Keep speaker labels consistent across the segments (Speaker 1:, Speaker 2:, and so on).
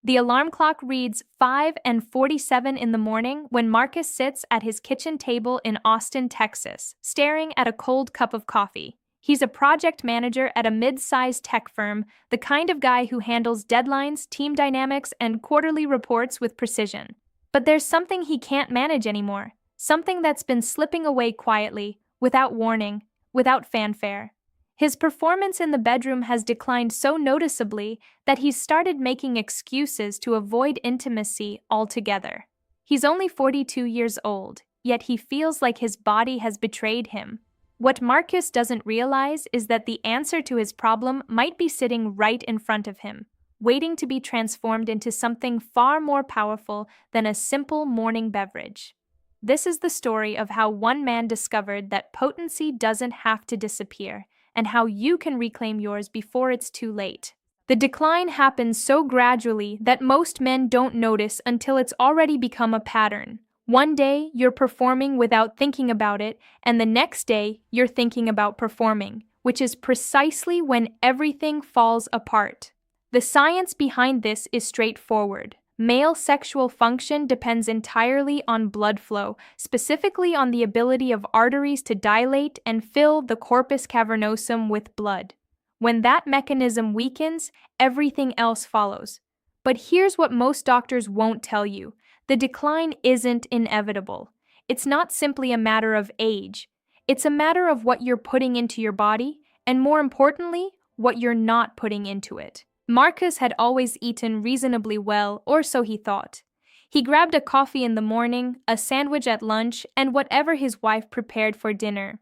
Speaker 1: The alarm clock reads 5:47 in the morning when Marcus sits at his kitchen table in Austin, Texas, staring at a cold cup of coffee. He's a project manager at a mid-sized tech firm, the kind of guy who handles deadlines, team dynamics, and quarterly reports with precision. But there's something he can't manage anymore, something that's been slipping away quietly, without warning, without fanfare. His performance in the bedroom has declined so noticeably that he's started making excuses to avoid intimacy altogether. He's only 42 years old, yet he feels like his body has betrayed him. What Marcus doesn't realize is that the answer to his problem might be sitting right in front of him, waiting to be transformed into something far more powerful than a simple morning beverage. This is the story of how one man discovered that potency doesn't have to disappear, and how you can reclaim yours before it's too late. The decline happens so gradually that most men don't notice until it's already become a pattern. One day, you're performing without thinking about it, and the next day, you're thinking about performing, which is precisely when everything falls apart. The science behind this is straightforward. Male sexual function depends entirely on blood flow, specifically on the ability of arteries to dilate and fill the corpus cavernosum with blood. When that mechanism weakens, everything else follows. But here's what most doctors won't tell you. The decline isn't inevitable. It's not simply a matter of age. It's a matter of what you're putting into your body, and more importantly, what you're not putting into it. Marcus had always eaten reasonably well, or so he thought. He grabbed a coffee in the morning, a sandwich at lunch, and whatever his wife prepared for dinner.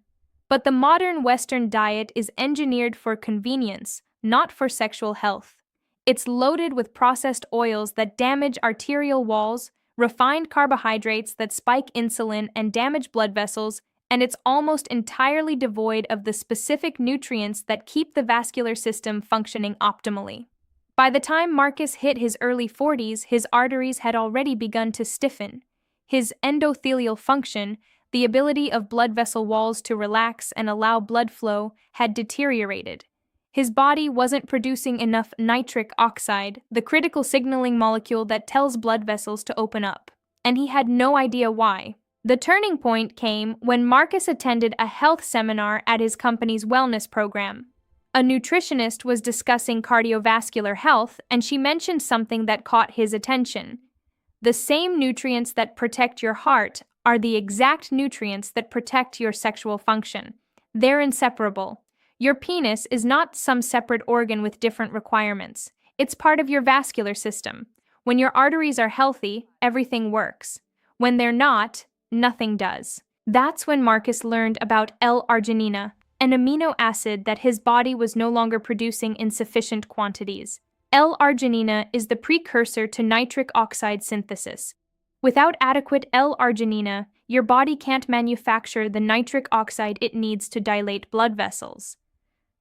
Speaker 1: But the modern Western diet is engineered for convenience, not for sexual health. It's loaded with processed oils that damage arterial walls, refined carbohydrates that spike insulin and damage blood vessels, and it's almost entirely devoid of the specific nutrients that keep the vascular system functioning optimally. By the time Marcus hit his early 40s, his arteries had already begun to stiffen. His endothelial function, the ability of blood vessel walls to relax and allow blood flow, had deteriorated. His body wasn't producing enough nitric oxide, the critical signaling molecule that tells blood vessels to open up, and he had no idea why. The turning point came when Marcus attended a health seminar at his company's wellness program. A nutritionist was discussing cardiovascular health, and she mentioned something that caught his attention. The same nutrients that protect your heart are the exact nutrients that protect your sexual function. They're inseparable. Your penis is not some separate organ with different requirements. It's part of your vascular system. When your arteries are healthy, everything works. When they're not, nothing does. That's when Marcus learned about L-arginine, an amino acid that his body was no longer producing in sufficient quantities. L-arginine is the precursor to nitric oxide synthesis. Without adequate L-arginine, your body can't manufacture the nitric oxide it needs to dilate blood vessels.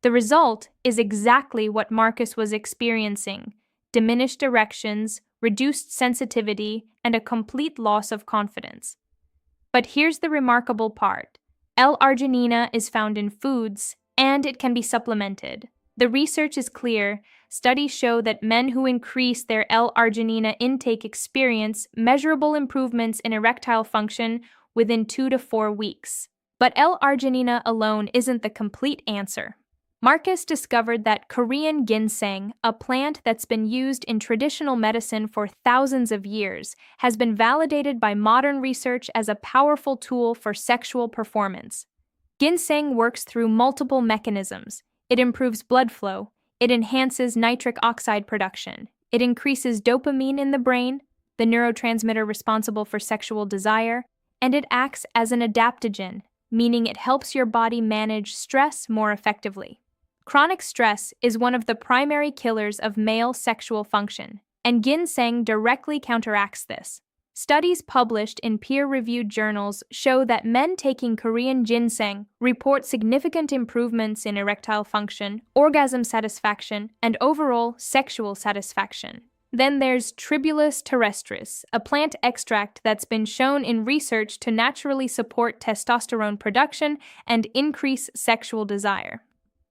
Speaker 1: The result is exactly what Marcus was experiencing: diminished erections, reduced sensitivity, and a complete loss of confidence. But here's the remarkable part. L-arginine is found in foods, and it can be supplemented. The research is clear. Studies show that men who increase their L-arginine intake experience measurable improvements in erectile function within 2 to 4 weeks. But L-arginine alone isn't the complete answer. Marcus discovered that Korean ginseng, a plant that's been used in traditional medicine for thousands of years, has been validated by modern research as a powerful tool for sexual performance. Ginseng works through multiple mechanisms. It improves blood flow, it enhances nitric oxide production, it increases dopamine in the brain, the neurotransmitter responsible for sexual desire, and it acts as an adaptogen, meaning it helps your body manage stress more effectively. Chronic stress is one of the primary killers of male sexual function, and ginseng directly counteracts this. Studies published in peer-reviewed journals show that men taking Korean ginseng report significant improvements in erectile function, orgasm satisfaction, and overall sexual satisfaction. Then there's Tribulus terrestris, a plant extract that's been shown in research to naturally support testosterone production and increase sexual desire.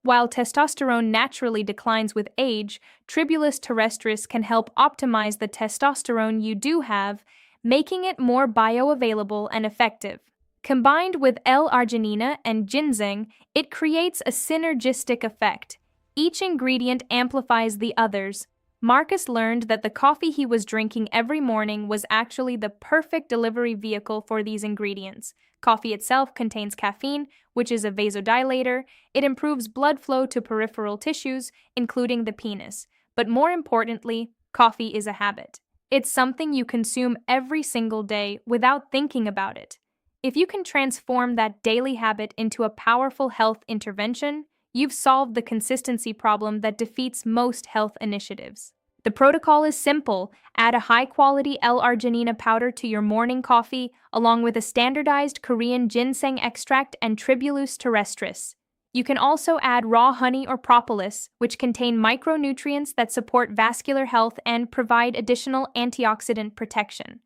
Speaker 1: While testosterone naturally declines with age, Tribulus terrestris can help optimize the testosterone you do have, making it more bioavailable and effective. Combined with L-arginine and ginseng, it creates a synergistic effect. Each ingredient amplifies the others. Marcus learned that the coffee he was drinking every morning was actually the perfect delivery vehicle for these ingredients. Coffee itself contains caffeine, which is a vasodilator. It improves blood flow to peripheral tissues, including the penis. But more importantly, coffee is a habit. It's something you consume every single day without thinking about it. If you can transform that daily habit into a powerful health intervention, you've solved the consistency problem that defeats most health initiatives. The protocol is simple. Add a high-quality L-arginine powder to your morning coffee, along with a standardized Korean ginseng extract and Tribulus terrestris. You can also add raw honey or propolis, which contain micronutrients that support vascular health and provide additional antioxidant protection.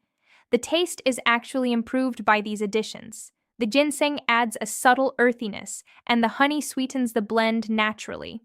Speaker 1: The taste is actually improved by these additions. The ginseng adds a subtle earthiness, and the honey sweetens the blend naturally.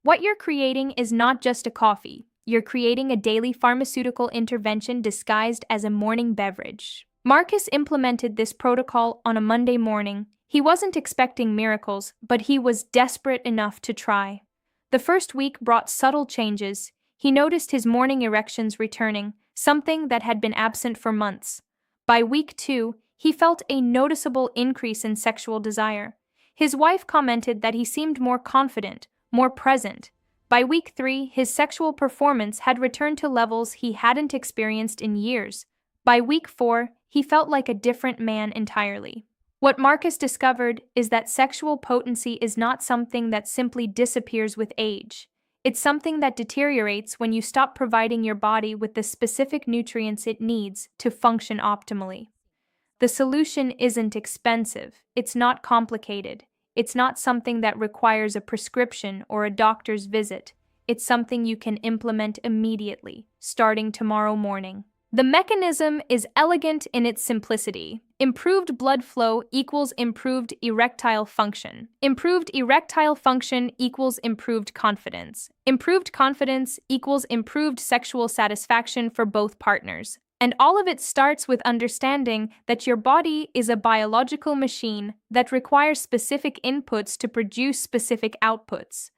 Speaker 1: What you're creating is not just a coffee. You're creating a daily pharmaceutical intervention disguised as a morning beverage. Marcus implemented this protocol on a Monday morning. He wasn't expecting miracles, but he was desperate enough to try. The first week brought subtle changes. He noticed his morning erections returning, something that had been absent for months. By week 2, he felt a noticeable increase in sexual desire. His wife commented that he seemed more confident, more present. By week 3, his sexual performance had returned to levels he hadn't experienced in years. By week 4, he felt like a different man entirely. What Marcus discovered is that sexual potency is not something that simply disappears with age. It's something that deteriorates when you stop providing your body with the specific nutrients it needs to function optimally. The solution isn't expensive. It's not complicated. It's not something that requires a prescription or a doctor's visit. It's something you can implement immediately, starting tomorrow morning. The mechanism is elegant in its simplicity. Improved blood flow equals improved erectile function. Improved erectile function equals improved confidence. Improved confidence equals improved sexual satisfaction for both partners. And all of it starts with understanding that your body is a biological machine that requires specific inputs to produce specific outputs.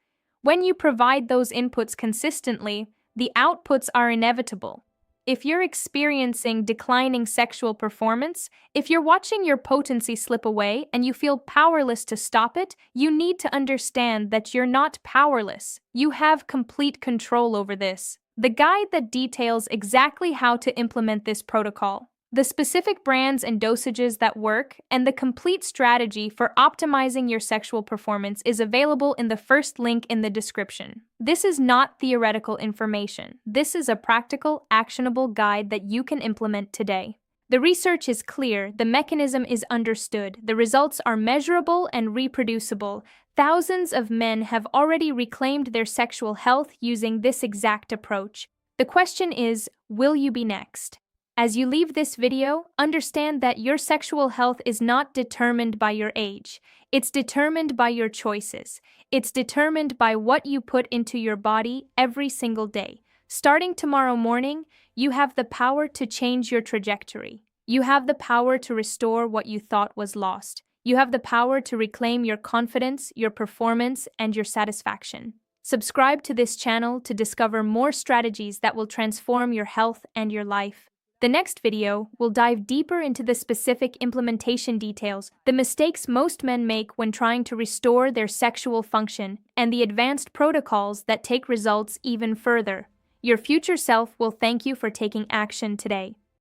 Speaker 1: When you provide those inputs consistently, the outputs are inevitable. If you're experiencing declining sexual performance, if you're watching your potency slip away and you feel powerless to stop it, you need to understand that you're not powerless. You have complete control over this. The guide that details exactly how to implement this protocol, the specific brands and dosages that work, and the complete strategy for optimizing your sexual performance is available in the first link in the description. This is not theoretical information. This is a practical, actionable guide that you can implement today. The research is clear, the mechanism is understood, the results are measurable and reproducible. Thousands of men have already reclaimed their sexual health using this exact approach. The question is, will you be next? As you leave this video, understand that your sexual health is not determined by your age. It's determined by your choices. It's determined by what you put into your body every single day. Starting tomorrow morning, you have the power to change your trajectory. You have the power to restore what you thought was lost. You have the power to reclaim your confidence, your performance, and your satisfaction. Subscribe to this channel to discover more strategies that will transform your health and your life. The next video will dive deeper into the specific implementation details, the mistakes most men make when trying to restore their sexual function, and the advanced protocols that take results even further. Your future self will thank you for taking action today.